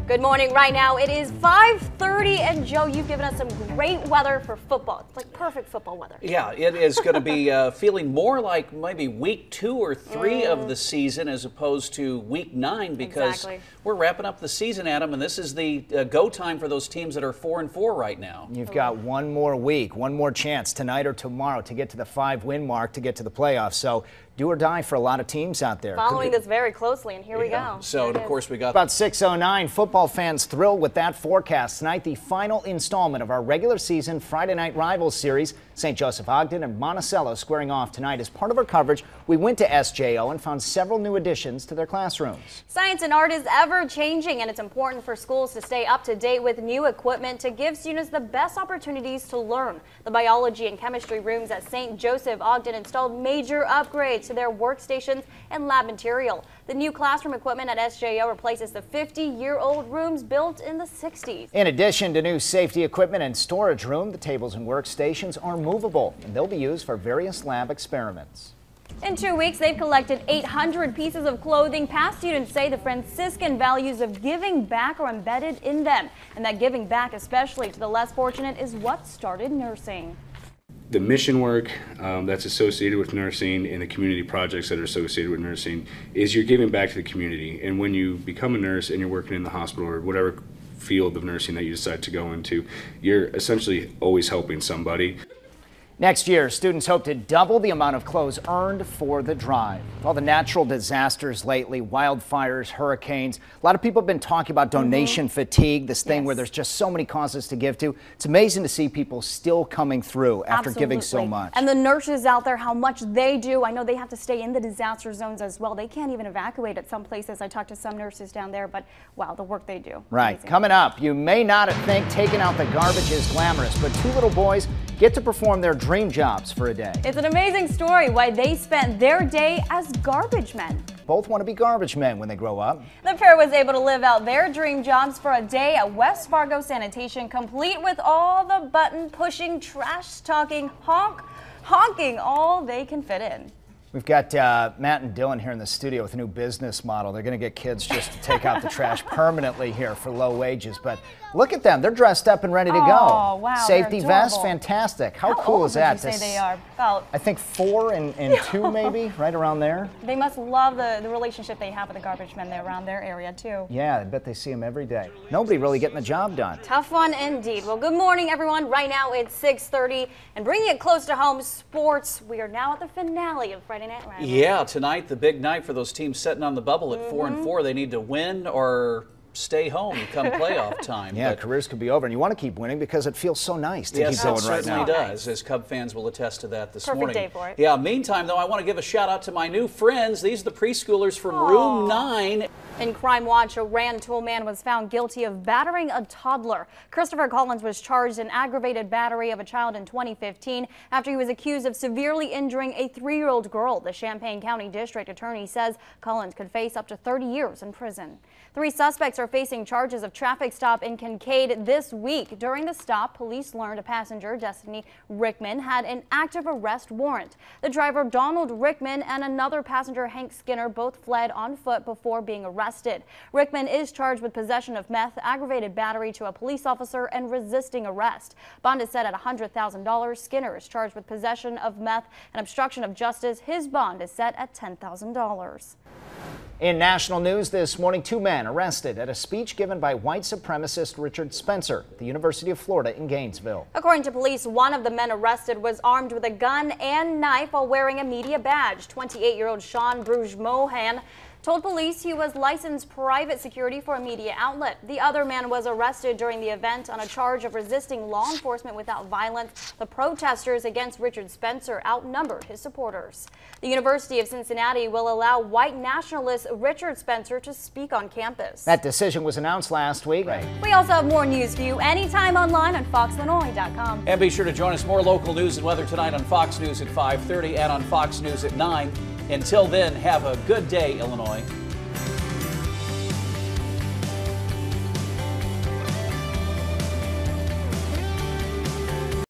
Good morning. Right now it is 5:30, and Joe, you've given us some great weather for football. It's like perfect football weather. Yeah, it is going to be feeling more like maybe week 2 or 3 of the season as opposed to week 9 because we're wrapping up the season, Adam, and this is the go time for those teams that are 4-4 right now. You've got one more week, one more chance tonight or tomorrow to get to the 5-win mark to get to the playoffs. So do or die for a lot of teams out there. Following this very closely, and here we go. So, of course, we got about 6:09. Football fans thrilled with that forecast. Tonight, the final installment of our regular season Friday Night Rivals series. St. Joseph Ogden and Monticello squaring off tonight. As part of our coverage, we went to SJO and found several new additions to their classrooms. Science and art is ever changing, and it's important for schools to stay up to date with new equipment to give students the best opportunities to learn. The biology and chemistry rooms at St. Joseph Ogden installed major upgrades to their workstations and lab material. The new classroom equipment at SJO replaces the 50-year-old rooms built in the 60s. In addition to new safety equipment and storage room, the tables and workstations are movable, and they'll be used for various lab experiments. In 2 weeks, they've collected 800 pieces of clothing. Past students say the Franciscan values of giving back are embedded in them, and that giving back, especially to the less fortunate, is what started nursing. The mission work that's associated with nursing and the community projects that are associated with nursing is you're giving back to the community. And when you become a nurse and you're working in the hospital or whatever field of nursing that you decide to go into, you're essentially always helping somebody. Next year, students hope to double the amount of clothes earned for the drive. With all the natural disasters lately, wildfires, hurricanes, a lot of people have been talking about donation fatigue, this thing where there's just so many causes to give to. It's amazing to see people still coming through after giving so much. And the nurses out there, how much they do. I know they have to stay in the disaster zones as well. They can't even evacuate at some places. I talked to some nurses down there, but wow, the work they do. Right. Amazing. Coming up, you may not think taking out the garbage is glamorous, but 2 little boys get to perform their dream jobs for a day. It's an amazing story why they spent their day as garbage men. Both want to be garbage men when they grow up. The pair was able to live out their dream jobs for a day at West Fargo Sanitation, complete with all the button pushing, trash talking, honking all they can fit in. We've got Matt and Dylan here in the studio with a new business model. They're going to get kids just to take out the trash permanently here for low wages. But look at them. They're dressed up and ready to go. Oh, wow. Safety vests, fantastic. How cool is that? How old would you say they are? About, I think 4 and 2 maybe, right around there. They must love the relationship they have with the garbage men there around their area, too. Yeah, I bet they see them every day. Nobody really getting the job done. Tough one indeed. Well, good morning, everyone. Right now it's 6:30, and bringing it close to home, sports. We are now at the finale of Friday Night Rivals. Yeah, tonight, the big night for those teams sitting on the bubble at 4-4. They need to win or stay home come playoff time. Yeah, careers could be over, and you want to keep winning because it feels so nice to keep going right now. Yes, it certainly does, as Cub fans will attest to that this morning. Perfect day for it. Yeah, meantime, though, I want to give a shout-out to my new friends. These are the preschoolers from Room 9. In Crime Watch, a Rantoul man was found guilty of battering a toddler. Christopher Collins was charged in aggravated battery of a child in 2015 after he was accused of severely injuring a 3-year-old girl. The Champaign County District Attorney says Collins could face up to 30 years in prison. 3 suspects are facing charges of traffic stop in Kincaid this week. During the stop, police learned a passenger, Destiny Rickman, had an active arrest warrant. The driver, Donald Rickman, and another passenger, Hank Skinner, both fled on foot before being arrested. Rickman is charged with possession of meth, aggravated battery to a police officer, and resisting arrest. Bond is set at $100,000. Skinner is charged with possession of meth and obstruction of justice. His bond is set at $10,000. In national news this morning, 2 men arrested at a speech given by white supremacist Richard Spencer at the University of Florida in Gainesville. According to police, one of the men arrested was armed with a gun and knife while wearing a media badge. 28-year-old Sean Bruges Mohan told police he was licensed private security for a media outlet. The other man was arrested during the event on a charge of resisting law enforcement without violence. The protesters against Richard Spencer outnumbered his supporters. The University of Cincinnati will allow white nationalist Richard Spencer to speak on campus. That decision was announced last week. We also have more news for you anytime online on foxillinois.com. And be sure to join us more local news and weather tonight on Fox News at 5:30 and on Fox News at 9. Until then, have a good day, Illinois.